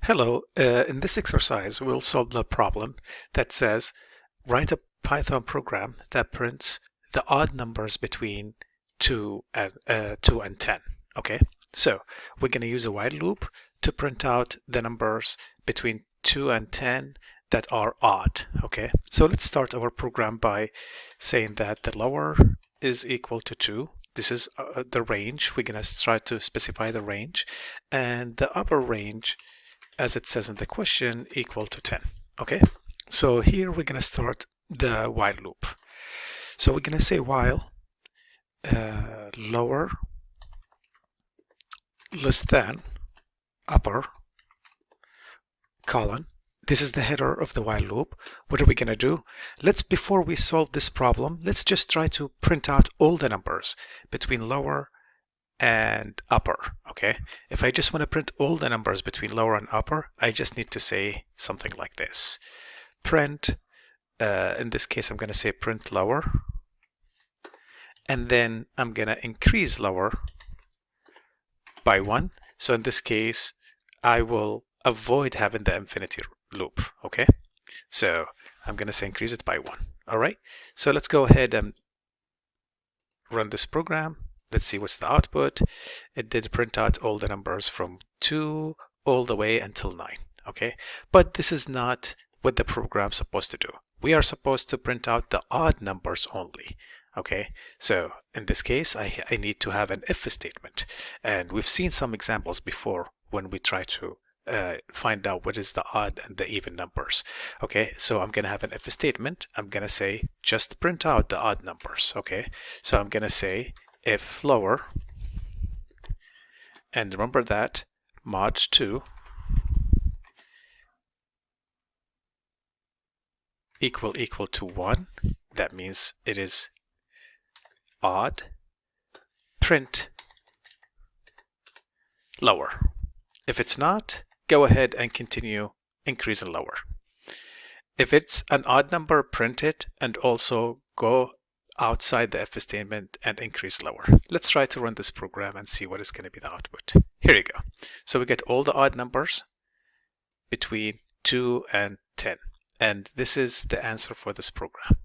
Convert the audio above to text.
Hello, in this exercise we'll solve the problem that says write a Python program that prints the odd numbers between 2 and 10. Okay, so we're going to use a while loop to print out the numbers between 2 and 10 that are odd. Okay, so let's start our program by saying that the lower is equal to 2. This is the range. We're going to try to specify the range, and the upper range, as it says in the question, equal to 10. Okay, so here we're going to start the while loop. So we're going to say while lower less than upper colon. This is the header of the while loop. What are we going to do? Before we solve this problem, let's just try to print out all the numbers between lower and upper. Okay, if I just want to print all the numbers between lower and upper, I just need to say something like this: print, in this case I'm going to say print lower, and then I'm going to increase lower by 1. So in this case I will avoid having the infinity loop. Okay, so I'm going to say increase it by 1. All right, so let's go ahead and run this program. Let's see what's the output. It did print out all the numbers from 2 all the way until 9. Okay, but this is not what the program's supposed to do. We are supposed to print out the odd numbers only. Okay, so in this case I need to have an if statement, and we've seen some examples before when we try to find out what is the odd and the even numbers. Okay, so I'm going to have an if statement. I'm going to say just print out the odd numbers. Okay, so I'm going to say if lower, and remember that mod 2 equal to 1, that means it is odd, print lower. If it's not, go ahead and continue increase and lower. If it's an odd number, print it and also go outside the if statement and increase lower. Let's try to run this program and see what is going to be the output. Here you go. So we get all the odd numbers between 2 and 10, and this is the answer for this program.